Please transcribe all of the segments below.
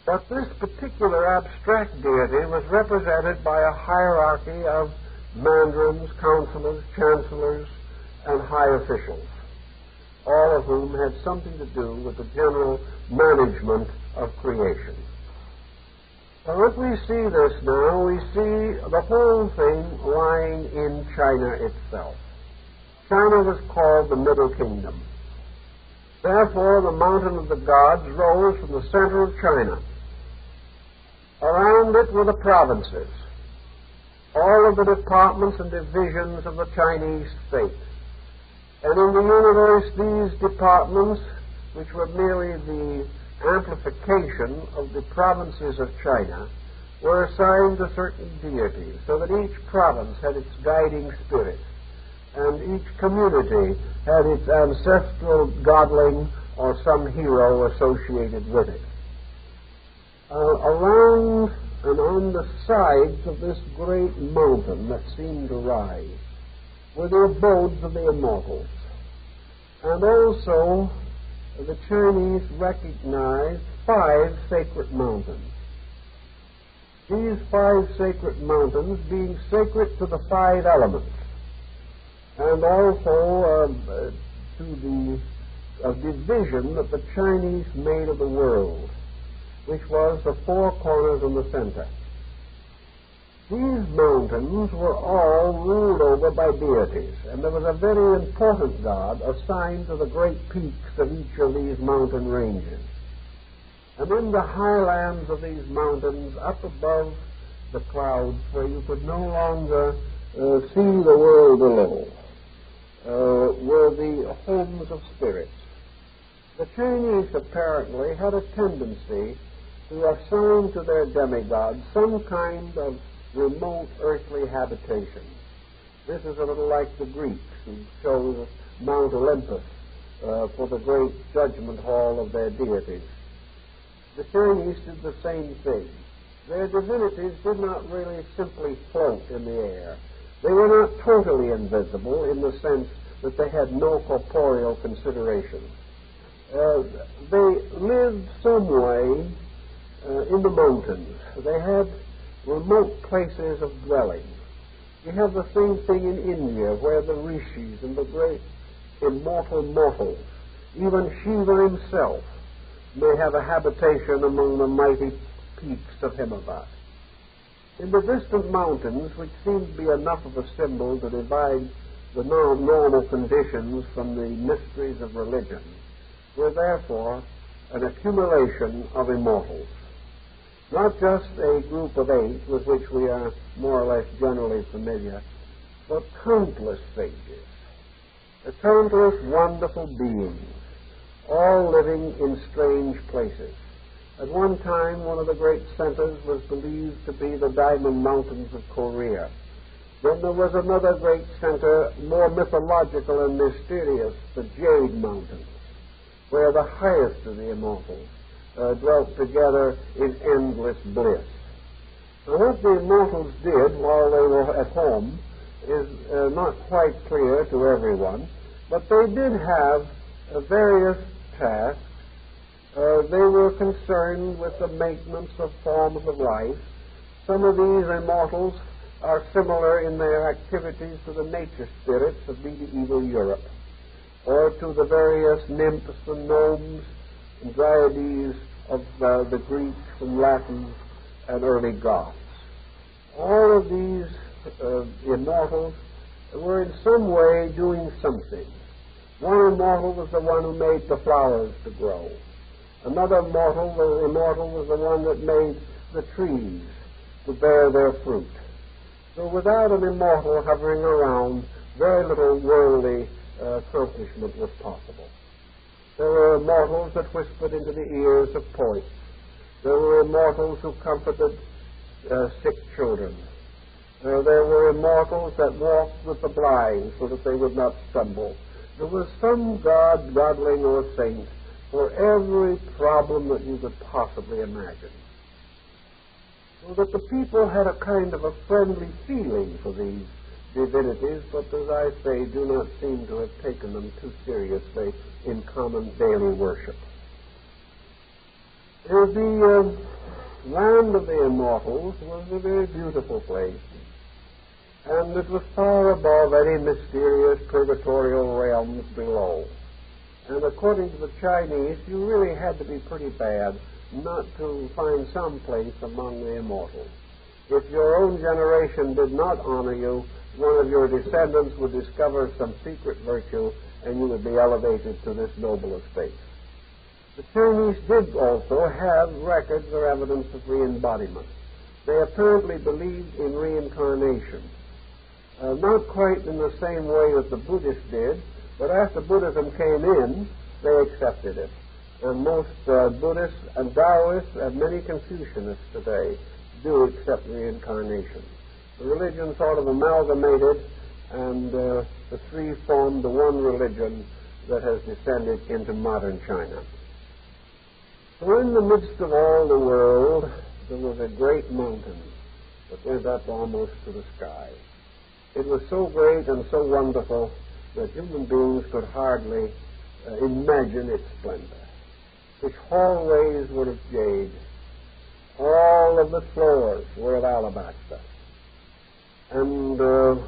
But this particular abstract deity was represented by a hierarchy of mandarins, counselors, chancellors, and high officials, all of whom had something to do with the general management of creation. So if we see this now, we see the whole thing lying in China itself. China was called the Middle Kingdom. Therefore, the mountain of the gods rose from the center of China. Around it were the provinces, all of the departments and divisions of the Chinese state. And in the universe, these departments, which were merely the amplification of the provinces of China, were assigned to certain deities, so that each province had its guiding spirit, and each community had its ancestral godling or some hero associated with it. Around and on the sides of this great mountain that seemed to rise were the abodes of the immortals. And also the Chinese recognized 5 sacred mountains. These 5 sacred mountains being sacred to the 5 elements, and also to the division that the Chinese made of the world, which was the 4 corners in the center. These mountains were all ruled over by deities, and there was a very important god assigned to the great peaks of each of these mountain ranges. And in the highlands of these mountains, up above the clouds, where you could no longer see the world below, were the homes of spirits. The Chinese apparently had a tendency to assign to their demigods some kind of remote earthly habitation. This is a little like the Greeks, who chose Mount Olympus for the great judgment hall of their deities. The Chinese did the same thing. Their divinities did not really simply float in the air. They were not totally invisible in the sense that they had no corporeal consideration. They lived some way in the mountains. They had remote places of dwelling. You have the same thing in India, where the rishis and the great immortal mortals, even Shiva himself, may have a habitation among the mighty peaks of Himalaya. In the distant mountains, which seem to be enough of a symbol to divide the normal conditions from the mysteries of religion, were therefore an accumulation of immortals. Not just a group of 8 with which we are more or less generally familiar, but countless sages, countless wonderful beings, all living in strange places. At one time, one of the great centers was believed to be the Diamond Mountains of Korea. Then there was another great center, more mythological and mysterious, the Jade Mountains, where the highest of the immortals dwelt together in endless bliss. Now, what the immortals did while they were at home is not quite clear to everyone, but they did have various tasks. They were concerned with the maintenance of forms of life. Some of these immortals are similar in their activities to the nature spirits of medieval Europe, or to the various nymphs and gnomes and dryads of the Greeks and Latins and early Goths. All of these immortals were in some way doing something. One immortal was the one who made the flowers to grow. Another immortal was the one that made the trees to bear their fruit. So without an immortal hovering around, very little worldly accomplishment was possible. There were immortals that whispered into the ears of poets. There were immortals who comforted sick children. There were immortals that walked with the blind so that they would not stumble. There was some god, godling, or saint for every problem that you could possibly imagine. So that the people had a kind of a friendly feeling for these divinities, but as I say, do not seem to have taken them too seriously in common daily worship. The land of the immortals was a very beautiful place, and it was far above any mysterious purgatorial realms below. And according to the Chinese, you really had to be pretty bad not to find some place among the immortals. If your own generation did not honor you, one of your descendants would discover some secret virtue, and you would be elevated to this noble estate. The Chinese did also have records or evidence of re-embodiment. They apparently believed in reincarnation. Not quite in the same way that the Buddhists did, but after Buddhism came in, they accepted it. And most Buddhists and Taoists and many Confucianists today do accept reincarnation. The religion sort of amalgamated, and the three formed the one religion that has descended into modern China. So in the midst of all the world, there was a great mountain that went up almost to the sky. It was so great and so wonderful that human beings could hardly imagine its splendor. Its hallways were of jade. All of the floors were of alabaster. And the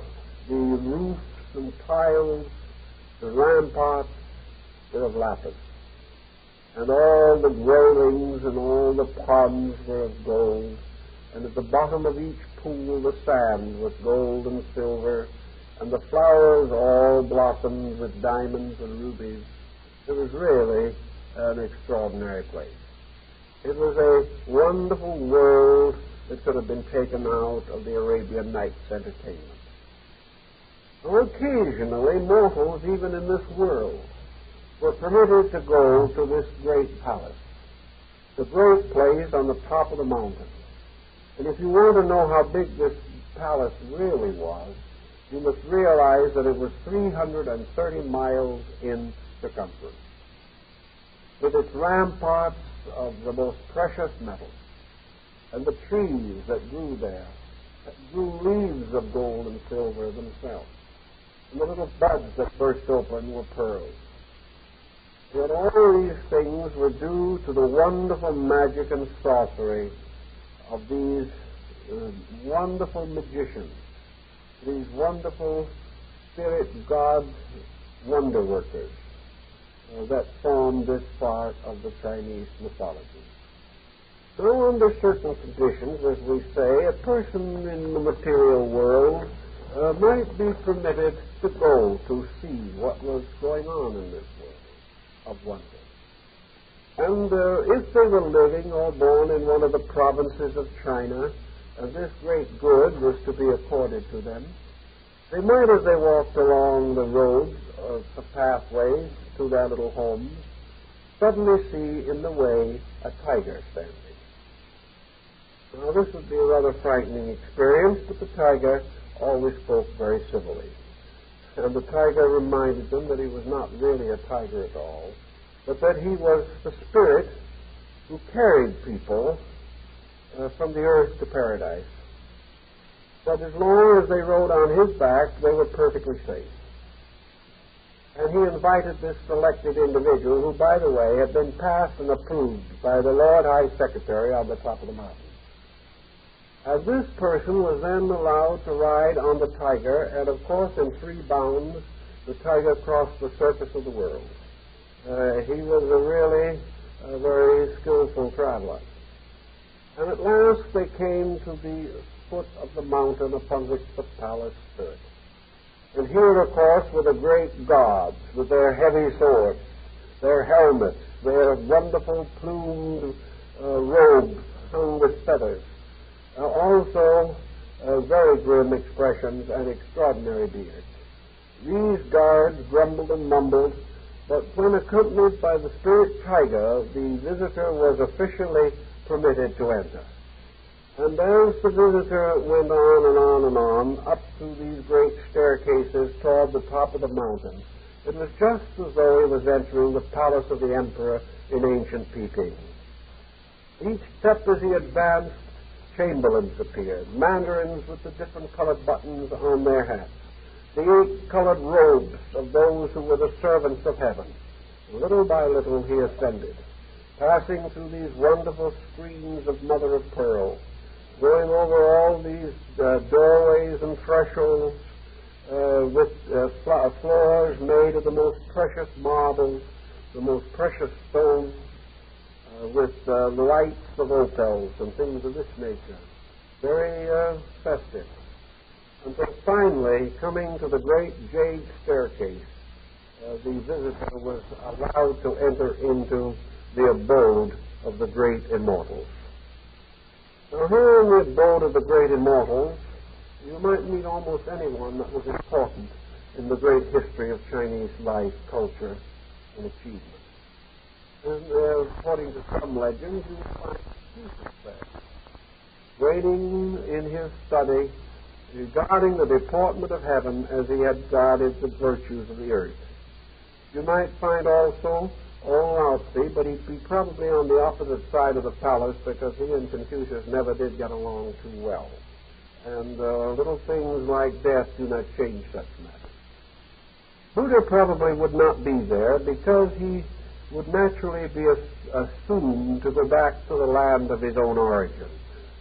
roofs and tiles, the ramparts were of lapis. And all the growlings and all the ponds were of gold. And at the bottom of each pool the sand was gold and silver, and the flowers all blossomed with diamonds and rubies. It was really an extraordinary place. It was a wonderful world that could have been taken out of the Arabian Nights entertainment. Now, occasionally, mortals, even in this world, were permitted to go to this great palace, the great place on the top of the mountain. And if you want to know how big this palace really was, you must realize that it was 330 miles in circumference, with its ramparts of the most precious metals, and the trees that grew there, that grew leaves of gold and silver themselves, and the little buds that burst open were pearls. Yet all these things were due to the wonderful magic and sorcery of these wonderful magicians, these wonderful spirit god wonder workers that formed this part of the Chinese mythology. So under certain conditions, as we say, a person in the material world might be permitted to go to see what was going on in this world of wonder. And if they were living or born in one of the provinces of China, and this great good was to be accorded to them, they might, as they walked along the roads or the pathways to their little homes, suddenly see in the way a tiger standing. Now, this would be a rather frightening experience, but the tiger always spoke very civilly. And the tiger reminded them that he was not really a tiger at all, but that he was the spirit who carried people from the earth to paradise. But as long as they rode on his back, they were perfectly safe. And he invited this selected individual, who, by the way, had been passed and approved by the Lord High Secretary on the top of the mountain. As this person was then allowed to ride on the tiger, and of course in 3 bounds the tiger crossed the surface of the world. He was really a very skillful traveler. And at last they came to the foot of the mountain upon which the palace stood. And here, of course, were the great gods with their heavy swords, their helmets, their wonderful plumed robes hung with feathers. Also, very grim expressions and extraordinary beards. These guards grumbled and mumbled, but when accompanied by the spirit tiger, the visitor was officially permitted to enter. And as the visitor went on and on and on, up through these great staircases toward the top of the mountain, it was just as though he was entering the palace of the emperor in ancient Peking. Each step as he advanced, chamberlains appeared, mandarins with the different colored buttons on their hats, the 8 colored robes of those who were the servants of heaven. Little by little he ascended. passing through these wonderful screens of mother of pearl, going over all these doorways and thresholds with floors made of the most precious marbles, the most precious stones, with lights of opals and things of this nature. Very festive. Until finally, coming to the great jade staircase, the visitor was allowed to enter into the abode of the great immortals. Now, here in the abode of the great immortals, you might meet almost anyone that was important in the great history of Chinese life, culture, and achievement. And according to some legends, you will find Jesus there, waiting in his study, regarding the deportment of heaven as he had guarded the virtues of the earth. You might find also old Lao, but he'd be probably on the opposite side of the palace because he and Confucius never did get along too well. And little things like death do not change such matters. Buddha probably would not be there because he would naturally be assumed to go back to the land of his own origin.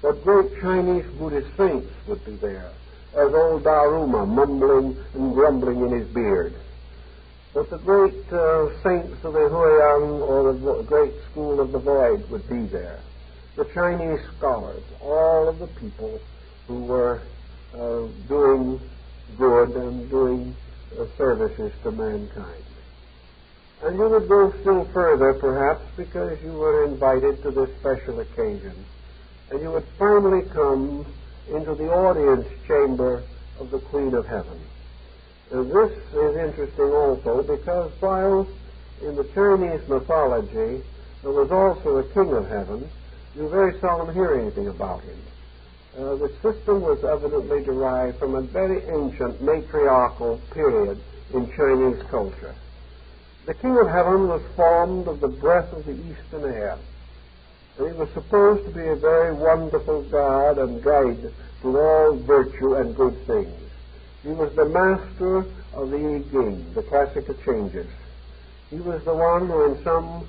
But great Chinese Buddhist saints would be there, as old Daruma mumbling and grumbling in his beard. But the great saints of the Huiyang or the great school of the void would be there. The Chinese scholars, all of the people who were doing good and doing services to mankind. And you would go still further, perhaps, because you were invited to this special occasion. And you would finally come into the audience chamber of the Queen of Heaven. And this is interesting also because while in the Chinese mythology there was also a King of Heaven, you very seldom hear anything about him. The system was evidently derived from a very ancient matriarchal period in Chinese culture. The King of Heaven was formed of the breath of the eastern air, and he was supposed to be a very wonderful God and guide to all virtue and good things. He was the master of the I Ching, the classical changes. He was the one who in some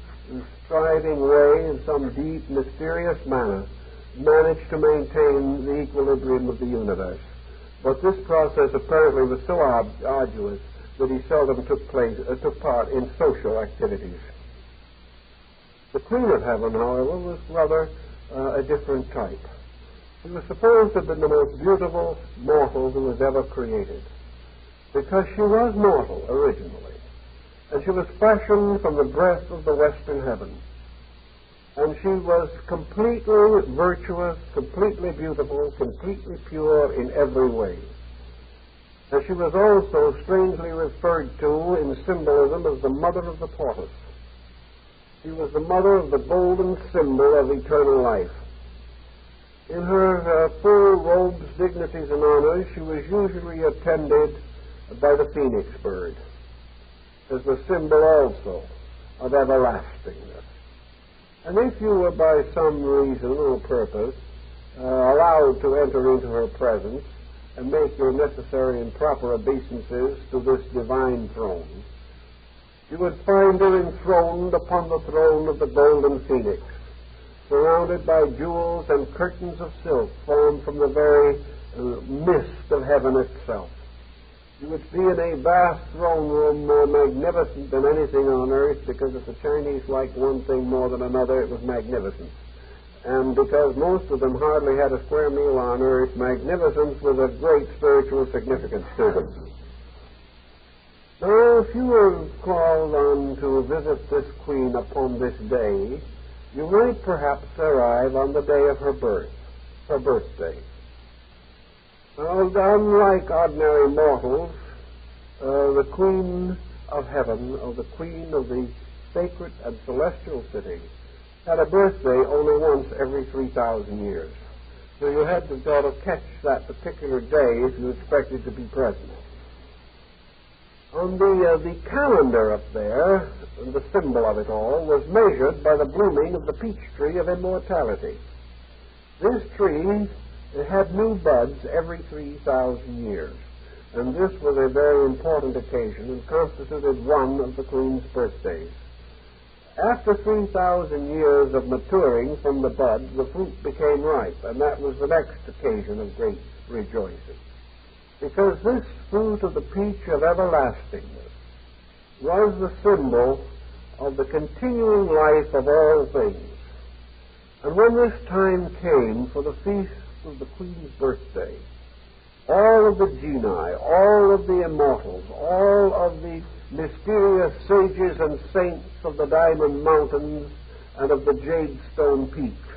striving way, in some deep, mysterious manner, managed to maintain the equilibrium of the universe. But this process apparently was so arduous that he seldom took part in social activities. The Queen of Heaven, however, was rather a different type. She was supposed to have been the most beautiful mortal who was ever created, because she was mortal originally, and she was fashioned from the breath of the western heaven. And she was completely virtuous, completely beautiful, completely pure in every way. And she was also strangely referred to in symbolism as the mother of the tortoise. She was the mother of the golden symbol of eternal life. In her full robes, dignities, and honors, she was usually attended by the phoenix bird, as the symbol also of everlastingness. And if you were by some reason or purpose allowed to enter into her presence and make your necessary and proper obeisances to this divine throne, you would find her enthroned upon the throne of the golden phoenix, surrounded by jewels and curtains of silk formed from the very mist of heaven itself. You would be in a vast throne room more magnificent than anything on earth, because if the Chinese liked one thing more than another, it was magnificence. And because most of them hardly had a square meal on earth, magnificence was of great spiritual significance to them. Now, if you were called on to visit this queen upon this day, you might perhaps arrive on the day of her birth, her birthday. Now, unlike ordinary mortals, the Queen of Heaven, or the Queen of the sacred and celestial city, had a birthday only once every 3,000 years. So you had to sort of catch that particular day if you expected to be present. On the calendar up there, the symbol of it all, was measured by the blooming of the peach tree of immortality. This tree had new buds every 3,000 years, and this was a very important occasion and constituted one of the Queen's birthdays. After 3,000 years of maturing from the bud, the fruit became ripe, and that was the next occasion of great rejoicing. Because this fruit of the peach of everlastingness was the symbol of the continuing life of all things. And when this time came for the feast of the Queen's birthday, all of the genii, all of the immortals, all of the mysterious sages and saints of the Diamond Mountains and of the Jadestone Peaks,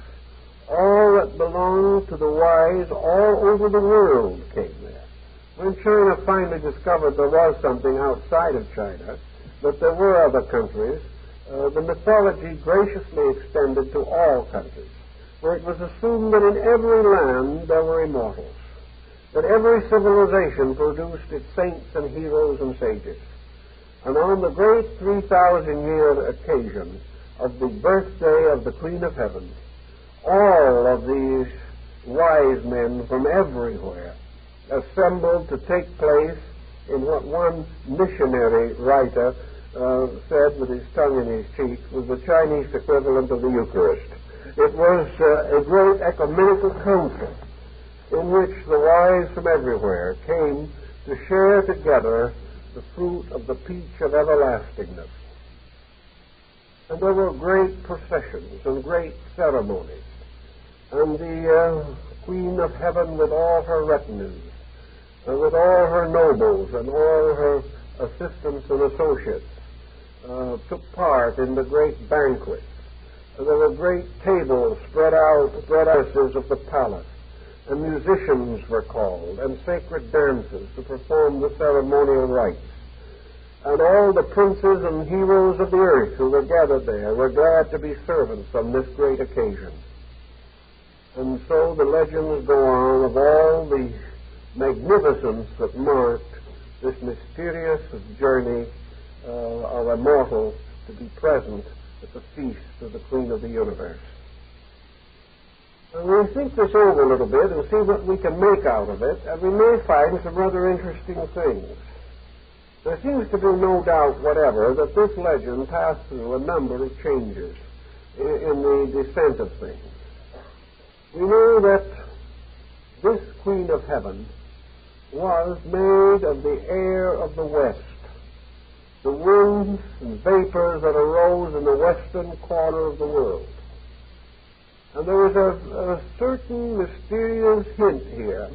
all that belonged to the wise all over the world came there. When China finally discovered there was something outside of China, that there were other countries, the mythology graciously extended to all countries, where it was assumed that in every land there were immortals, that every civilization produced its saints and heroes and sages. And on the great 3,000-year occasion of the birthday of the Queen of Heaven, all of these wise men from everywhere assembled to take place in what one missionary writer said with his tongue in his cheek was the Chinese equivalent of the Eucharist. It was a great ecumenical council in which the wise from everywhere came to share together the fruit of the peach of everlastingness. And there were great processions and great ceremonies, and the Queen of Heaven with all her retinues, and with all her nobles and all her assistants and associates took part in the great banquet. And there were great tables spread out, terraces of the palace, and musicians were called, and sacred dances to perform the ceremonial rites. And all the princes and heroes of the earth who were gathered there were glad to be servants on this great occasion. And so the legends go on of all the magnificence that marked this mysterious journey of a mortal to be present at the feast of the Queen of the universe. And we'll think this over a little bit and see what we can make out of it, and we may find some rather interesting things. There seems to be no doubt whatever that this legend passed through a number of changes in the descent of things. We know that this Queen of Heaven was made of the air of the west, the winds and vapors that arose in the western quarter of the world. And there is a certain mysterious hint here,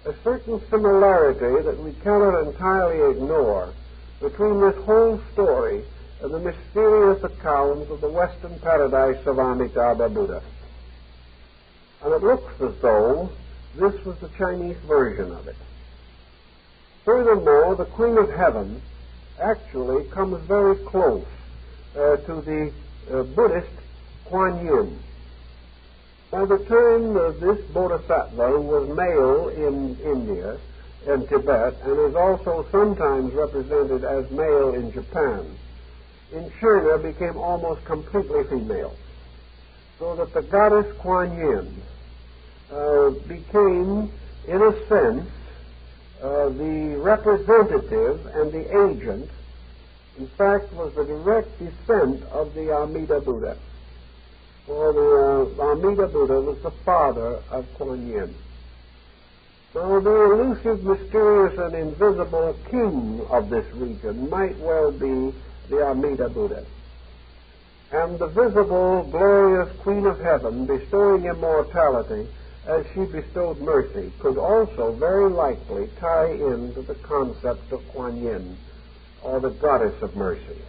a certain similarity that we cannot entirely ignore between this whole story and the mysterious accounts of the western paradise of Amitabha Buddha. And it looks as though this was the Chinese version of it. Furthermore, the Queen of Heaven actually comes very close to the Buddhist Kuan Yin. By the time this bodhisattva was male in India and Tibet, and is also sometimes represented as male in Japan, in China became almost completely female. So that the goddess Kuan Yin became, in a sense, the representative and the agent, in fact, was the direct descent of the Amida Buddha. For the Amida Buddha was the father of Kuan Yin. So the elusive, mysterious, and invisible king of this region might well be the Amida Buddha. And the visible, glorious Queen of Heaven, bestowing immortality as she bestowed mercy, could also very likely tie into the concept of Kuan Yin, or the goddess of mercy.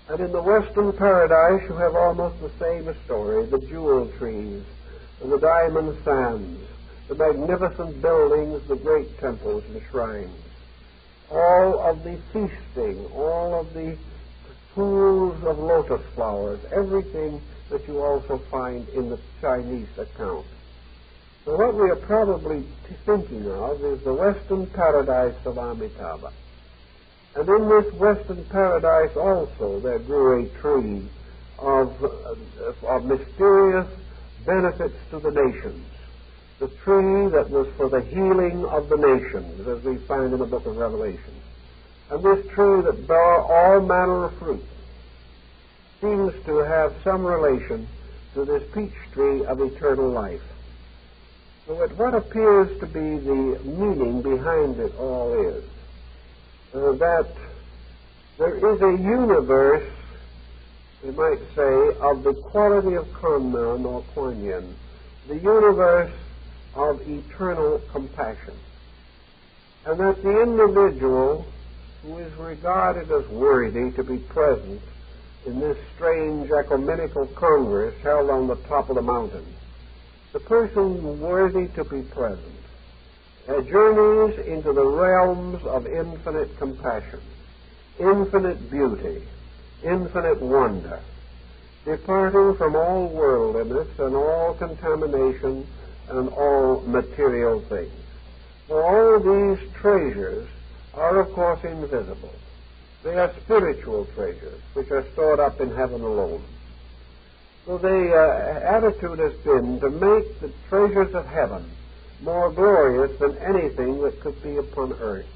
And in the western paradise you have almost the same story, the jewel trees, and the diamond sands, the magnificent buildings, the great temples and shrines, all of the feasting, all of the pools of lotus flowers, everything that you also find in the Chinese account. So what we are probably thinking of is the western paradise of Amitabha. And in this western paradise also there grew a tree of mysterious benefits to the nations. The tree that was for the healing of the nations, as we find in the book of Revelation. And this tree that bore all manner of fruit. seems to have some relation to this peach tree of eternal life. So what appears to be the meaning behind it all is that there is a universe, we might say, of the quality of Kunmen or Kuan Yin, the universe of eternal compassion. And that the individual who is regarded as worthy to be present in this strange ecumenical congress held on the top of the mountain, the person worthy to be present journeys into the realms of infinite compassion, infinite beauty, infinite wonder, departing from all worldliness and all contamination and all material things. For all these treasures are, of course, invisible. They are spiritual treasures, which are stored up in heaven alone. So the attitude has been to make the treasures of heaven more glorious than anything that could be upon earth.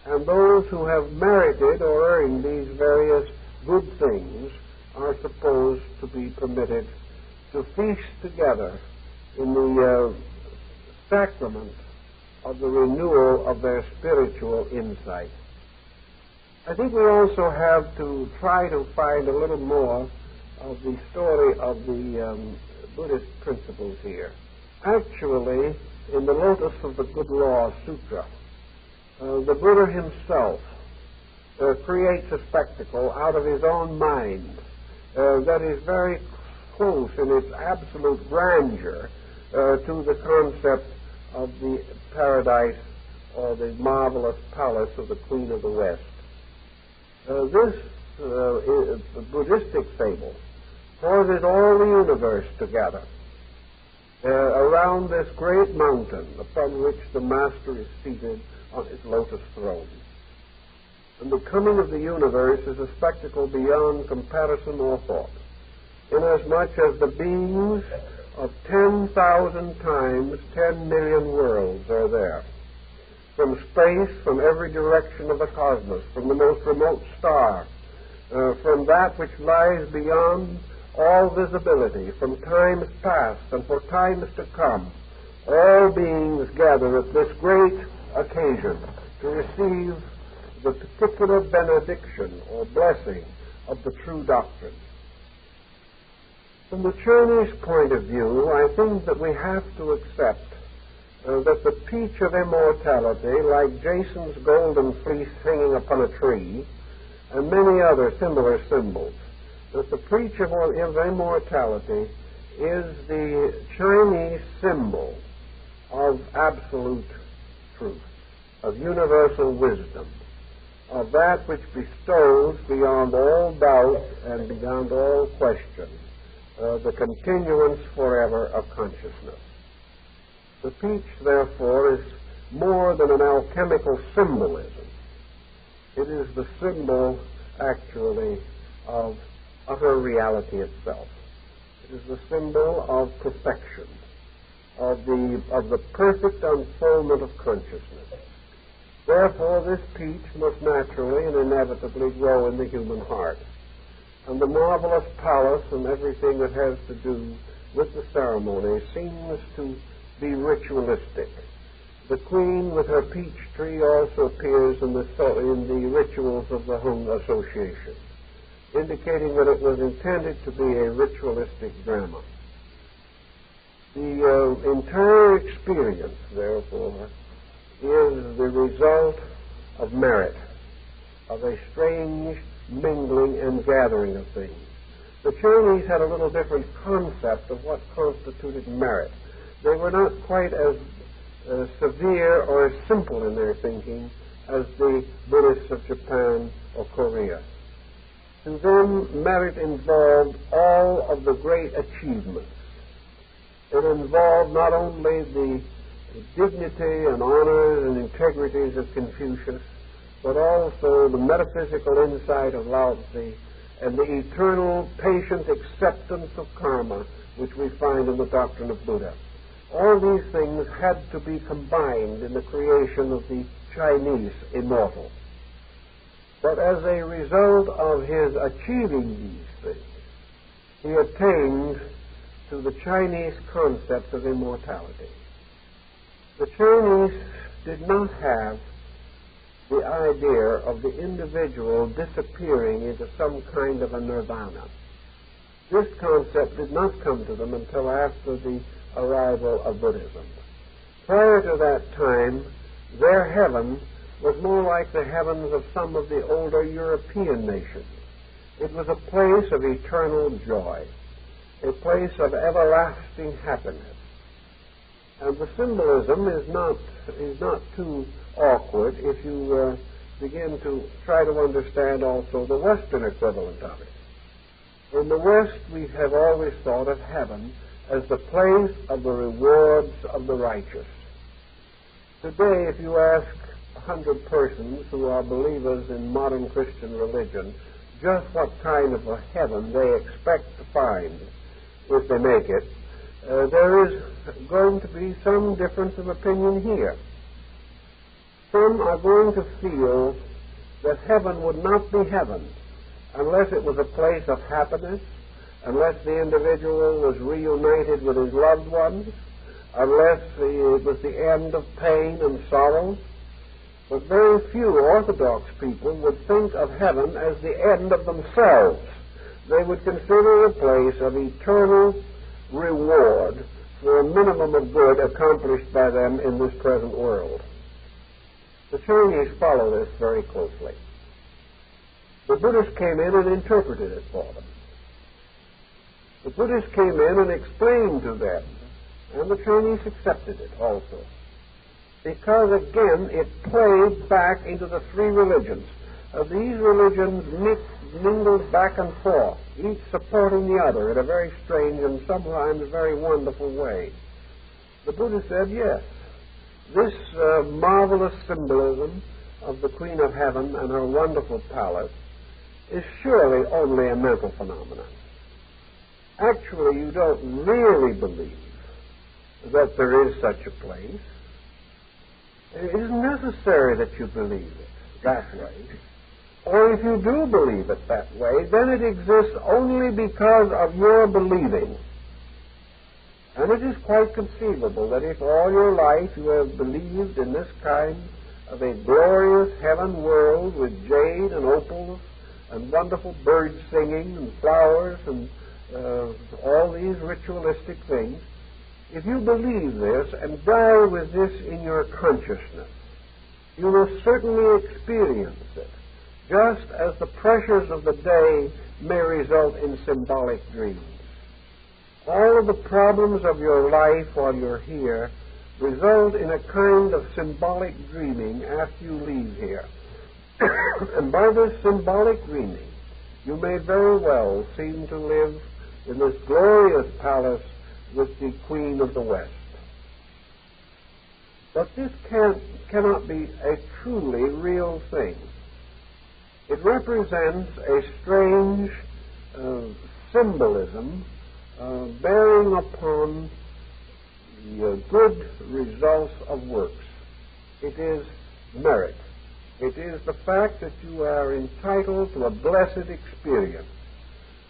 And those who have merited or earned these various good things are supposed to be permitted to feast together in the sacrament of the renewal of their spiritual insight. I think we also have to try to find a little more of the story of the Buddhist principles here. Actually, in the Lotus of the Good Law Sutra, the Buddha himself creates a spectacle out of his own mind that is very close in its absolute grandeur to the concept of the paradise or the marvelous palace of the Queen of the West. This Buddhistic fable causes all the universe together around this great mountain upon which the Master is seated on his lotus throne. And the coming of the universe is a spectacle beyond comparison or thought, inasmuch as the beings of 10,000 times 10 million worlds are there. From space, from every direction of the cosmos, from the most remote star, from that which lies beyond all visibility, from times past and for times to come, all beings gather at this great occasion to receive the particular benediction or blessing of the true doctrine. From the Chinese point of view, I think that we have to accept that the peach of immortality, like Jason's golden fleece hanging upon a tree, and many other similar symbols, that the peach of immortality is the Chinese symbol of absolute truth, of universal wisdom, of that which bestows beyond all doubt and beyond all question the continuance forever of consciousness. The peach, therefore, is more than an alchemical symbolism. It is the symbol, actually, of utter reality itself. It is the symbol of perfection, of the perfect unfoldment of consciousness. Therefore, this peach must naturally and inevitably grow in the human heart. And the marvelous palace and everything that has to do with the ceremony seems to be ritualistic. The queen with her peach tree also appears in the rituals of the Hung Association, indicating that it was intended to be a ritualistic drama. The entire experience, therefore, is the result of merit, of a strange mingling and gathering of things. The Chinese had a little different concept of what constituted merit. They were not quite as severe or as simple in their thinking as the Buddhists of Japan or Korea. To them, merit involved all of the great achievements. It involved not only the dignity and honors and integrities of Confucius, but also the metaphysical insight of Lao Tzu and the eternal patient acceptance of karma, which we find in the doctrine of Buddha. All these things had to be combined in the creation of the Chinese immortal. But as a result of his achieving these things, he attained to the Chinese concept of immortality. The Chinese did not have the idea of the individual disappearing into some kind of a nirvana. This concept did not come to them until after the arrival of Buddhism. Prior to that time, their heaven was more like the heavens of some of the older European nations. It was a place of eternal joy, a place of everlasting happiness. And the symbolism is not too awkward if you begin to try to understand also the Western equivalent of it. In the West, we have always thought of heaven as the place of the rewards of the righteous. Today, if you ask 100 persons who are believers in modern Christian religion just what kind of a heaven they expect to find if they make it, there is going to be some difference of opinion here. Some are going to feel that heaven would not be heaven unless it was a place of happiness, unless the individual was reunited with his loved ones, unless it was the end of pain and sorrow. But very few Orthodox people would think of heaven as the end of themselves. They would consider it a place of eternal reward for a minimum of good accomplished by them in this present world. The Chinese follow this very closely. The Buddhists came in and interpreted it for them. The Buddhists came in and explained to them, and the Chinese accepted it also. Because, again, it played back into the three religions. These religions mingled back and forth, each supporting the other in a very strange and sometimes very wonderful way. The Buddha said, yes, this marvelous symbolism of the Queen of Heaven and her wonderful palace is surely only a mental phenomenon. Actually, you don't really believe that there is such a place. It isn't necessary that you believe it that way. Or if you do believe it that way, then it exists only because of your believing. And it is quite conceivable that if all your life you have believed in this kind of a glorious heaven world with jade and opals and wonderful birds singing and flowers and all these ritualistic things, if you believe this and die with this in your consciousness, you will certainly experience it, just as the pressures of the day may result in symbolic dreams. All of the problems of your life while you're here result in a kind of symbolic dreaming after you leave here. And by this symbolic dreaming, you may very well seem to live in this glorious palace with the Queen of the West. But this cannot be a truly real thing. It represents a strange symbolism bearing upon the good results of works. It is merit. It is the fact that you are entitled to a blessed experience,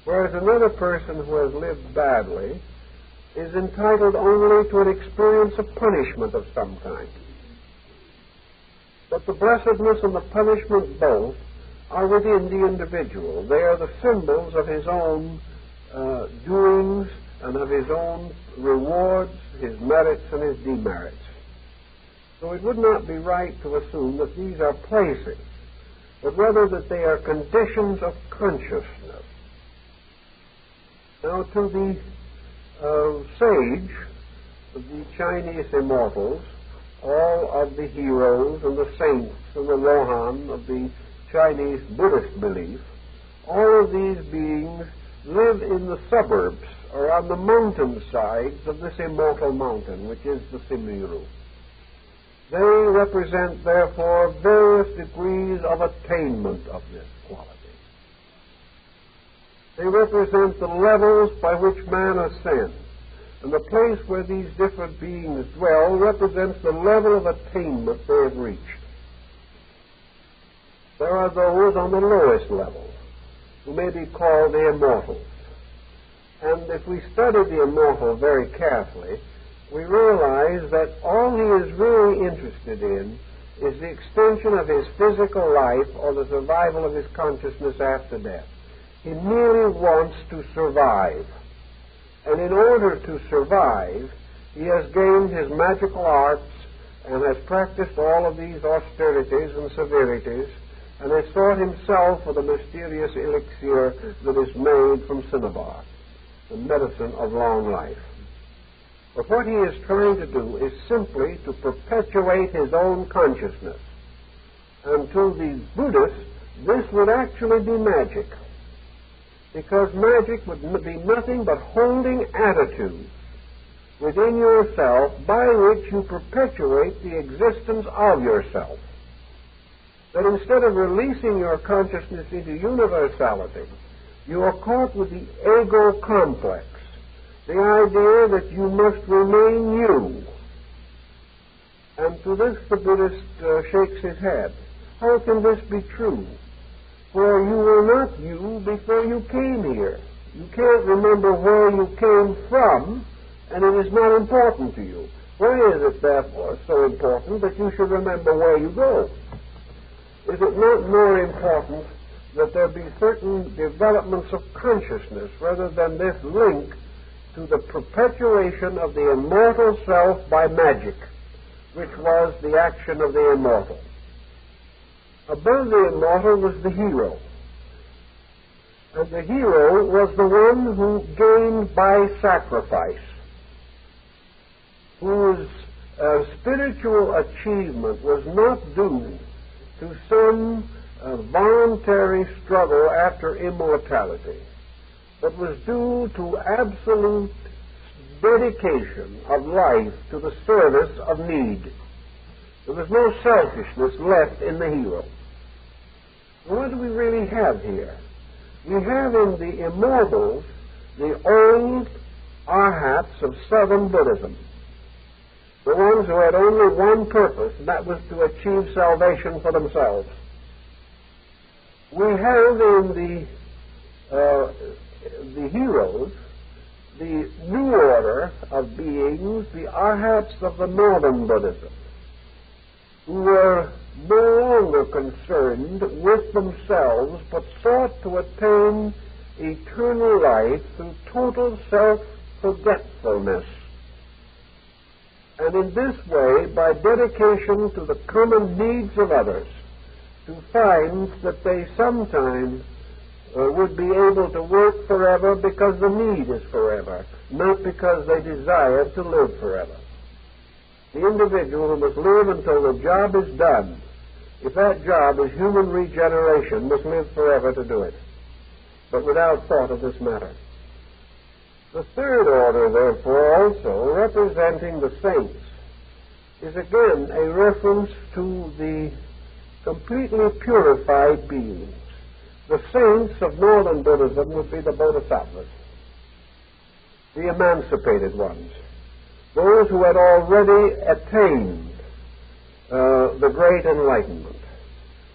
whereas another person who has lived badly is entitled only to an experience of punishment of some kind. But the blessedness and the punishment both are within the individual. They are the symbols of his own doings and of his own rewards, his merits and his demerits. So it would not be right to assume that these are places, but rather that they are conditions of consciousness. Now, to the sage of the Chinese immortals, all of the heroes and the saints and the Rohan of the Chinese Buddhist belief, all of these beings live in the suburbs or on the mountain sides of this immortal mountain, which is the Simiru. They represent, therefore, various degrees of attainment of this quality. They represent the levels by which man ascends. And the place where these different beings dwell represents the level of attainment they have reached. There are those on the lowest level who may be called the immortals. And if we study the immortal very carefully, we realize that all he is really interested in is the extension of his physical life or the survival of his consciousness after death. He merely wants to survive. And in order to survive, he has gained his magical arts and has practiced all of these austerities and severities, and has sought himself for the mysterious elixir that is made from cinnabar, the medicine of long life. But what he is trying to do is simply to perpetuate his own consciousness. And to the Buddhists, this would actually be magic, because magic would be nothing but holding attitudes within yourself by which you perpetuate the existence of yourself. That instead of releasing your consciousness into universality, you are caught with the ego complex, the idea that you must remain you. And to this the Buddhist shakes his head. How can this be true? For you were not you before you came here. You can't remember where you came from, and it is not important to you. Why is it, therefore, so important that you should remember where you go? Is it not more important that there be certain developments of consciousness rather than this link to the perpetuation of the immortal self by magic, which was the action of the immortal? Above the immortal was the hero. And the hero was the one who gained by sacrifice, whose spiritual achievement was not due to some voluntary struggle after immortality, but was due to absolute dedication of life to the service of need. There was no selfishness left in the hero. Well, what do we really have here? We have in the immortals the old arhats of Southern Buddhism, the ones who had only one purpose, and that was to achieve salvation for themselves. We have in the heroes the new order of beings, the arhats of the Northern Buddhism, who were no longer concerned with themselves, but sought to attain eternal life through total self-forgetfulness. And in this way, by dedication to the common needs of others, to find that they sometime would be able to work forever because the need is forever, not because they desire to live forever. The individual who must live until the job is done, if that job is human regeneration, must live forever to do it, but without thought of this matter. The third order, therefore, also representing the saints, is again a reference to the completely purified beings. The saints of Northern Buddhism would be the Bodhisattvas, the emancipated ones, those who had already attained the great enlightenment.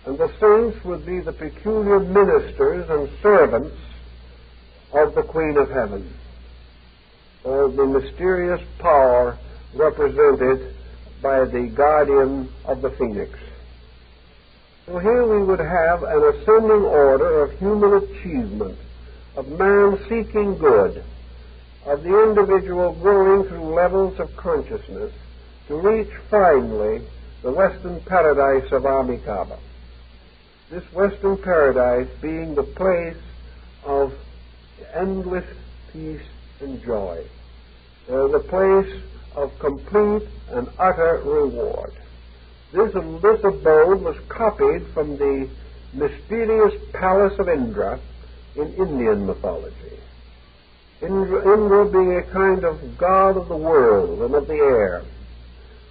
And the saints would be the peculiar ministers and servants of the Queen of Heaven, or the mysterious power represented by the guardian of the phoenix. So here we would have an ascending order of human achievement, of man seeking good, of the individual growing through levels of consciousness to reach finally the Western paradise of Amitabha. This Western paradise being the place of endless peace and joy, the place of complete and utter reward. This abode was copied from the mysterious palace of Indra in Indian mythology. Indra being a kind of god of the world and of the air.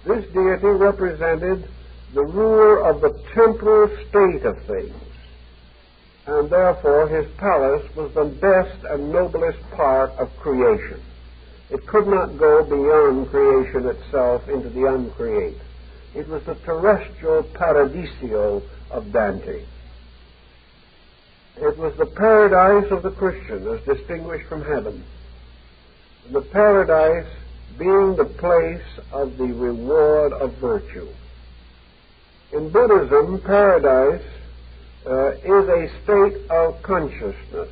This deity represented the ruler of the temporal state of things, and therefore his palace was the best and noblest part of creation. It could not go beyond creation itself into the uncreate. It was the terrestrial paradiso of Dante. It was the paradise of the Christian as distinguished from heaven. And the paradise being the place of the reward of virtue. In Buddhism, paradise is a state of consciousness,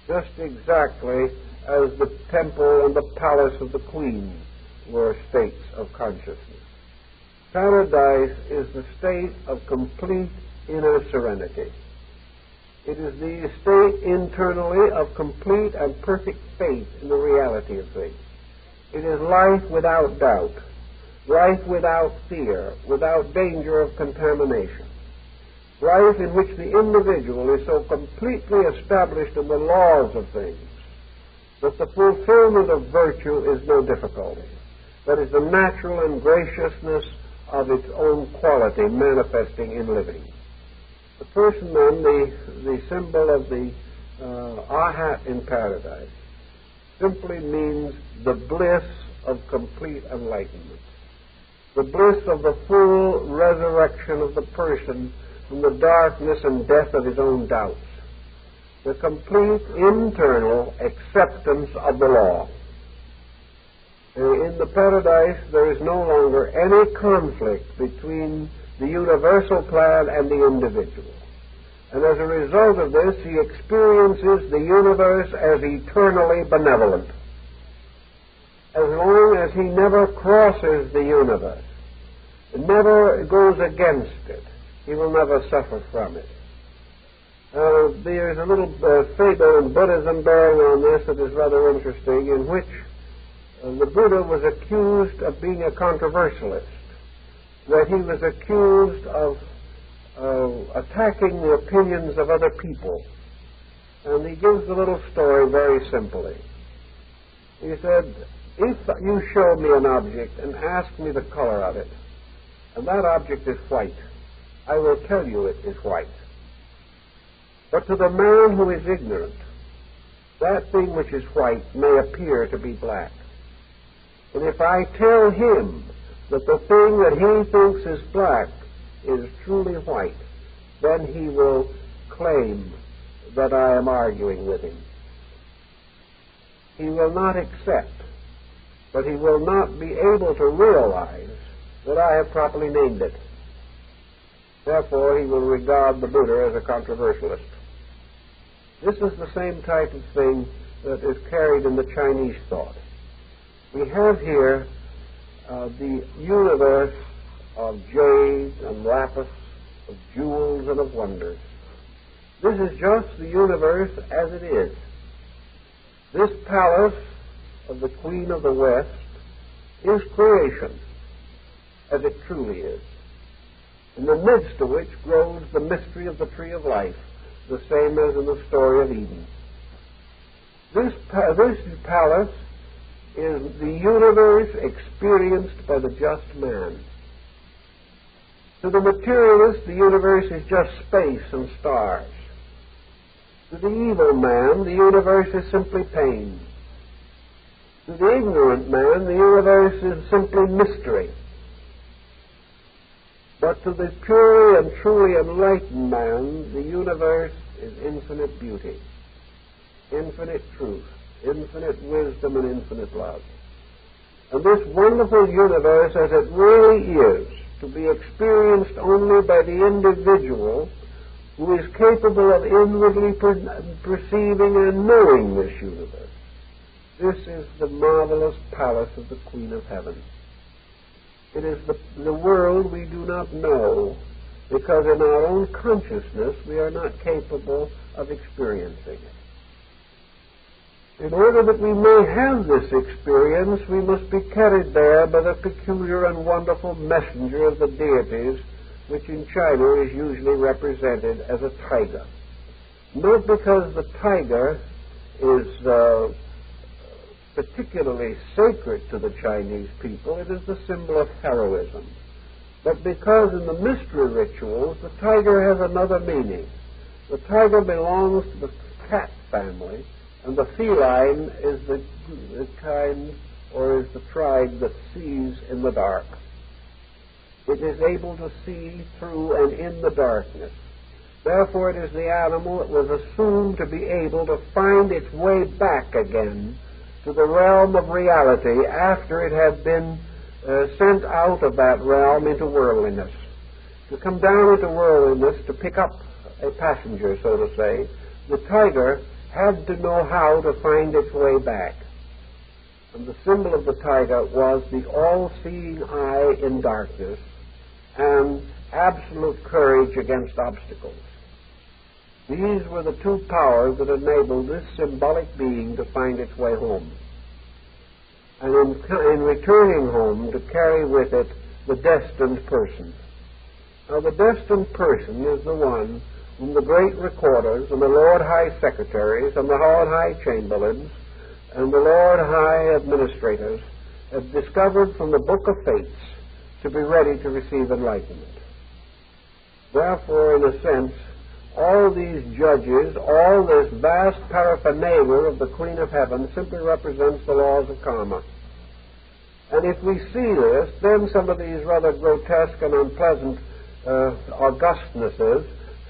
just exactly as the temple and the palace of the queen were states of consciousness. Paradise is the state of complete inner serenity. It is the state internally of complete and perfect faith in the reality of things. It is life without doubt, life without fear, without danger of contamination, life in which the individual is so completely established in the laws of things that the fulfillment of virtue is no difficulty. That is the natural and graciousness of its own quality manifesting in living. The person then, the symbol of the Arhat in paradise, simply means the bliss of complete enlightenment, the bliss of the full resurrection of the person from the darkness and death of his own doubts, the complete internal acceptance of the law. In the paradise there is no longer any conflict between the universal plan and the individual. And as a result of this, he experiences the universe as eternally benevolent. As long as he never crosses the universe, never goes against it, he will never suffer from it. There is a little fable in Buddhism bearing on this that is rather interesting, in which the Buddha was accused of being a controversialist, that he was accused of attacking the opinions of other people. And he gives the little story very simply. He said, if you show me an object and ask me the color of it, and that object is white, I will tell you it is white. But to the man who is ignorant, that thing which is white may appear to be black. And if I tell him that the thing that he thinks is black is truly white, then he will claim that I am arguing with him. He will not accept, but he will not be able to realize that I have properly named it. Therefore, he will regard the Buddha as a controversialist. This is the same type of thing that is carried in the Chinese thought. We have here the universe of jade and lapis, of jewels and of wonders. This is just the universe as it is. This palace of the Queen of the West is creation, as it truly is, in the midst of which grows the mystery of the tree of life, the same as in the story of Eden. This palace is the universe experienced by the just man. To the materialist, the universe is just space and stars. To the evil man, the universe is simply pain. To the ignorant man, the universe is simply mystery. But to the purely and truly enlightened man, the universe is infinite beauty, infinite truth, infinite wisdom, and infinite love. And this wonderful universe, as it really is, to be experienced only by the individual who is capable of inwardly perceiving and knowing this universe. This is the marvelous palace of the Queen of Heaven. It is the world we do not know, because in our own consciousness we are not capable of experiencing it. In order that we may have this experience, we must be carried there by the peculiar and wonderful messenger of the deities, which in China is usually represented as a tiger. Not because the tiger is particularly sacred to the Chinese people, it is the symbol of heroism, but because in the mystery rituals the tiger has another meaning. The tiger belongs to the cat family, and the feline is the kind, or is the tribe that sees in the dark. It is able to see through and in the darkness. Therefore, it is the animal that was assumed to be able to find its way back again to the realm of reality after it had been sent out of that realm into worldliness. To come down into worldliness to pick up a passenger, so to say, the tiger had to know how to find its way back. And the symbol of the tiger was the all-seeing eye in darkness and absolute courage against obstacles. These were the two powers that enabled this symbolic being to find its way home. And in returning home, to carry with it the destined person. Now, the destined person is the one whom the great recorders and the Lord High Secretaries and the Lord High Chamberlains and the Lord High Administrators have discovered from the Book of Fates to be ready to receive enlightenment. Therefore, in a sense, all these judges, all this vast paraphernalia of the Queen of Heaven simply represents the laws of karma. And if we see this, then some of these rather grotesque and unpleasant augustnesses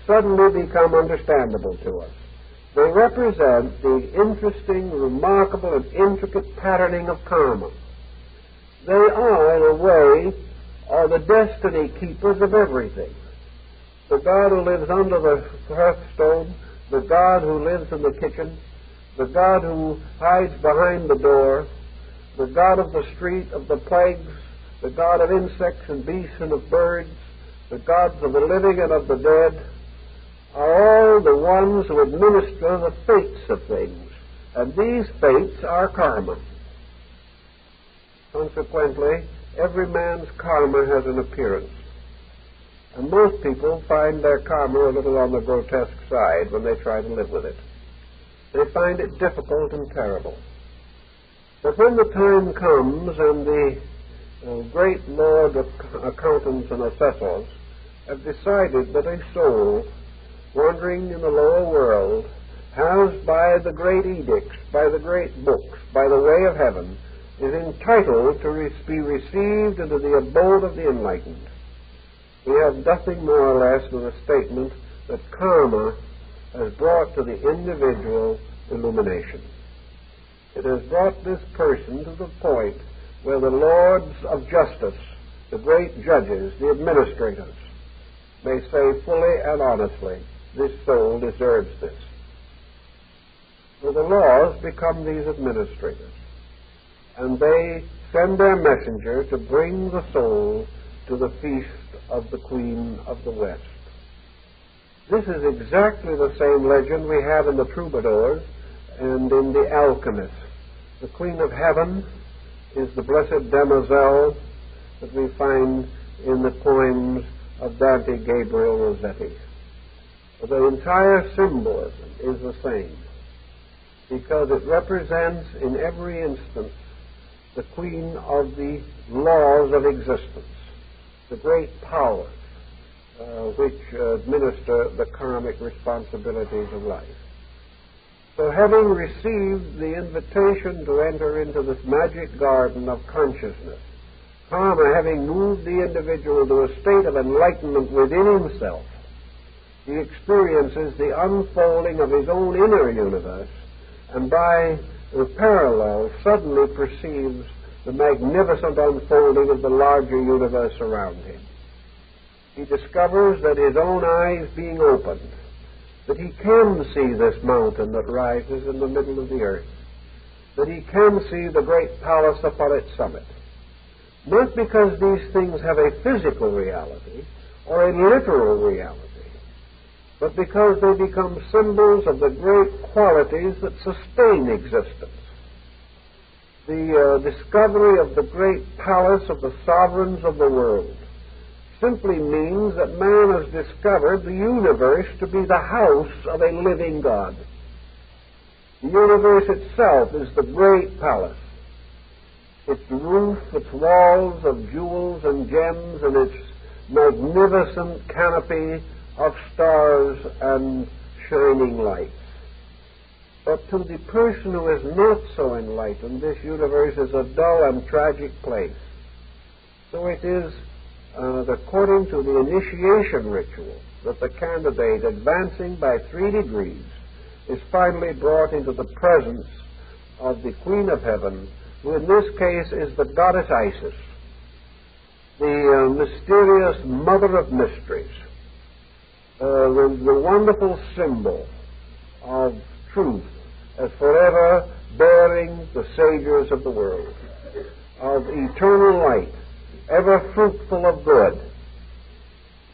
suddenly become understandable to us. They represent the interesting, remarkable, and intricate patterning of karma. They are, in a way, the destiny keepers of everything. The God who lives under the hearthstone, the God who lives in the kitchen, the God who hides behind the door, the God of the street, of the plagues, the God of insects and beasts and of birds, the gods of the living and of the dead, are all the ones who administer the fates of things. And these fates are karma. Consequently, every man's karma has an appearance. And most people find their karma a little on the grotesque side when they try to live with it. They find it difficult and terrible. But when the time comes and the great Lord of accountants and assessors have decided that a soul wandering in the lower world has, by the great edicts, by the great books, by the way of heaven, is entitled to be received into the abode of the enlightened, we have nothing more or less than a statement that karma has brought to the individual illumination. It has brought this person to the point where the lords of justice, the great judges, the administrators, may say fully and honestly, this soul deserves this. So the laws become these administrators, and they send their messenger to bring the soul to the feast of the Queen of the West. This is exactly the same legend we have in the troubadours and in the alchemists. The Queen of Heaven is the blessed demoiselle that we find in the poems of Dante Gabriel Rossetti. The entire symbolism is the same, because it represents in every instance the Queen of the laws of existence, the great powers which administer the karmic responsibilities of life. So having received the invitation to enter into this magic garden of consciousness, karma having moved the individual to a state of enlightenment within himself, he experiences the unfolding of his own inner universe, and by the parallel suddenly perceives the magnificent unfolding of the larger universe around him. He discovers that his own eyes being opened, that he can see this mountain that rises in the middle of the earth, that he can see the great palace upon its summit, not because these things have a physical reality or a literal reality, but because they become symbols of the great qualities that sustain existence. The discovery of the great palace of the sovereigns of the world simply means that man has discovered the universe to be the house of a living God. The universe itself is the great palace. Its roof, its walls of jewels and gems, and its magnificent canopy of stars and shining lights. But to the person who is not so enlightened, this universe is a dull and tragic place. So it is according to the initiation ritual, that the candidate, advancing by 3 degrees, is finally brought into the presence of the Queen of Heaven, who in this case is the goddess Isis, the mysterious mother of mysteries, the wonderful symbol of truth as forever bearing the saviors of the world, of eternal light, ever fruitful of good,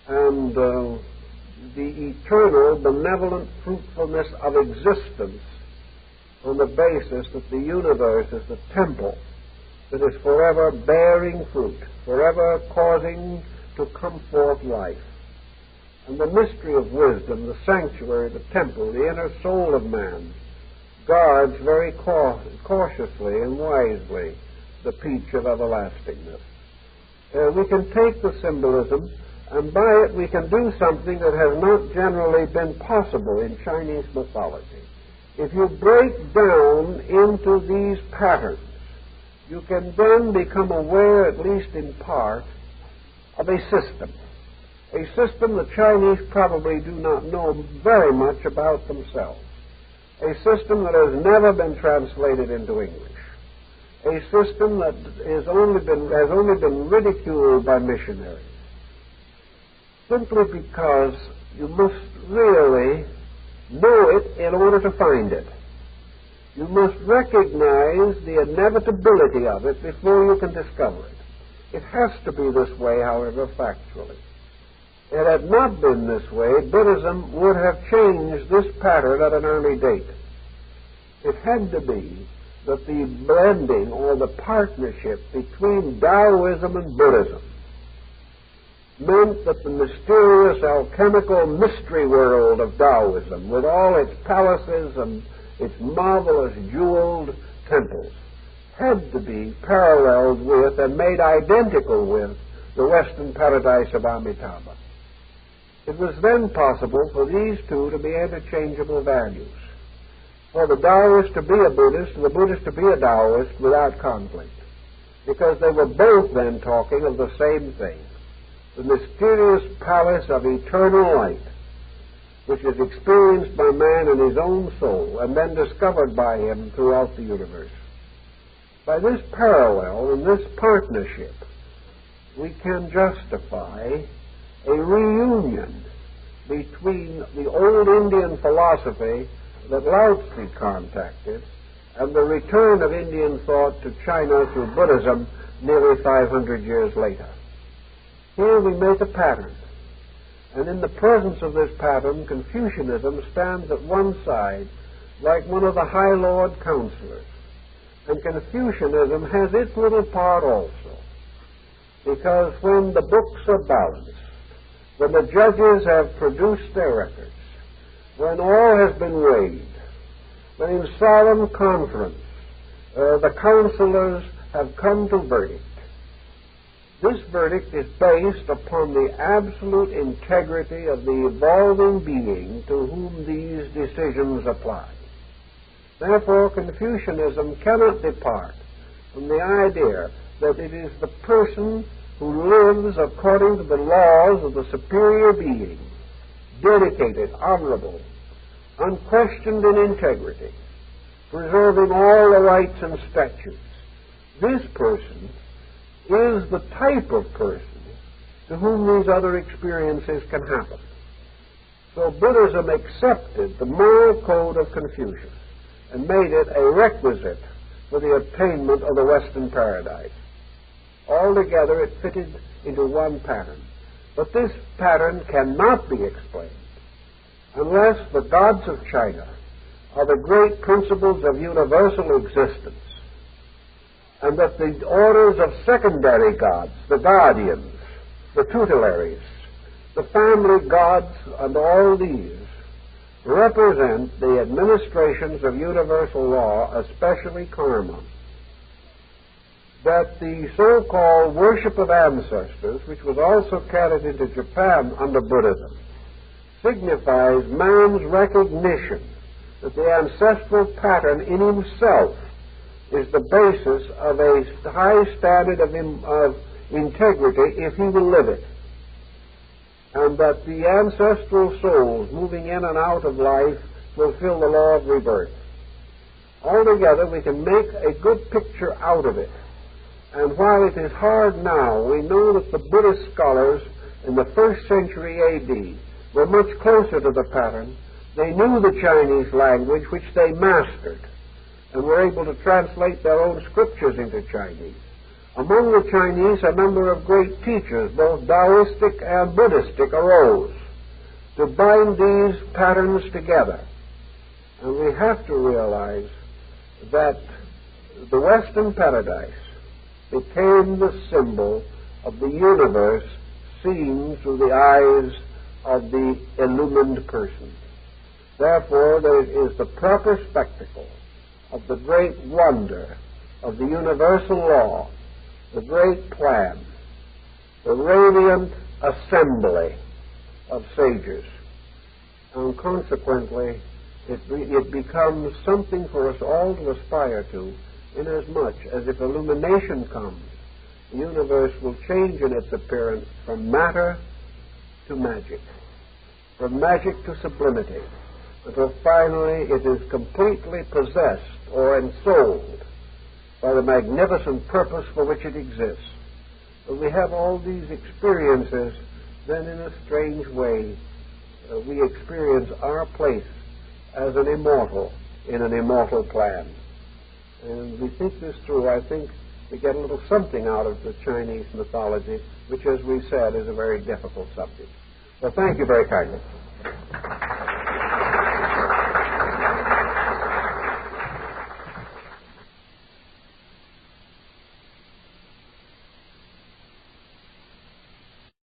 and the eternal benevolent fruitfulness of existence on the basis that the universe is the temple that is forever bearing fruit, forever causing to come forth life. And the mystery of wisdom, the sanctuary, the temple, the inner soul of man, guards very cautiously and wisely the peach of everlastingness. We can take the symbolism, and by it we can do something that has not generally been possible in Chinese mythology. If you break down into these patterns, you can then become aware, at least in part, of a system the Chinese probably do not know very much about themselves, a system that has never been translated into English, a system that has only been ridiculed by missionaries, simply because you must really know it in order to find it. You must recognize the inevitability of it before you can discover it. It has to be this way, however, factually. If it had not been this way, Buddhism would have changed this pattern at an early date. It had to be that the blending or the partnership between Taoism and Buddhism meant that the mysterious alchemical mystery world of Taoism, with all its palaces and its marvelous jeweled temples, had to be paralleled with and made identical with the Western paradise of Amitabha. It was then possible for these two to be interchangeable values, for the Taoist to be a Buddhist and the Buddhist to be a Taoist without conflict, because they were both then talking of the same thing, the mysterious palace of eternal light, which is experienced by man in his own soul and then discovered by him throughout the universe. By this parallel and this partnership, we can justify a reunion between the old Indian philosophy that Lao Tzu contacted and the return of Indian thought to China through Buddhism nearly 500 years later. Here we make a pattern, and in the presence of this pattern, Confucianism stands at one side like one of the High Lord counselors, and Confucianism has its little part also, because when the books are balanced, when the judges have produced their records, when all has been weighed, when in solemn conference the counselors have come to verdict, this verdict is based upon the absolute integrity of the evolving being to whom these decisions apply. Therefore, Confucianism cannot depart from the idea that it is the person who lives according to the laws of the superior being, dedicated, honorable, unquestioned in integrity, preserving all the rights and statutes. This person is the type of person to whom these other experiences can happen. So Buddhism accepted the moral code of Confucius and made it a requisite for the attainment of the Western paradise. Altogether, it fitted into one pattern. But this pattern cannot be explained unless the gods of China are the great principles of universal existence, and that the orders of secondary gods, the guardians, the tutelaries, the family gods, and all these represent the administrations of universal law, especially karma. That the so-called worship of ancestors, which was also carried into Japan under Buddhism, signifies man's recognition that the ancestral pattern in himself is the basis of a high standard of integrity if he will live it. And that the ancestral souls moving in and out of life fulfill the law of rebirth. Altogether, we can make a good picture out of it. And while it is hard now, we know that the Buddhist scholars in the 1st century A.D. were much closer to the pattern. They knew the Chinese language, which they mastered, and were able to translate their own scriptures into Chinese. Among the Chinese, a number of great teachers, both Taoistic and Buddhistic, arose to bind these patterns together. And we have to realize that the Western paradise became the symbol of the universe seen through the eyes of the illumined person. Therefore, there is the proper spectacle of the great wonder of the universal law, the great plan, the radiant assembly of sages. And consequently, it becomes something for us all to aspire to, inasmuch as if illumination comes, the universe will change in its appearance from matter to magic, from magic to sublimity, until finally it is completely possessed or ensouled by the magnificent purpose for which it exists. When we have all these experiences, then in a strange way we experience our place as an immortal in an immortal plan. And we think this through. I think we get a little something out of the Chinese mythology, which, as we said, is a very difficult subject. Well, thank you very kindly.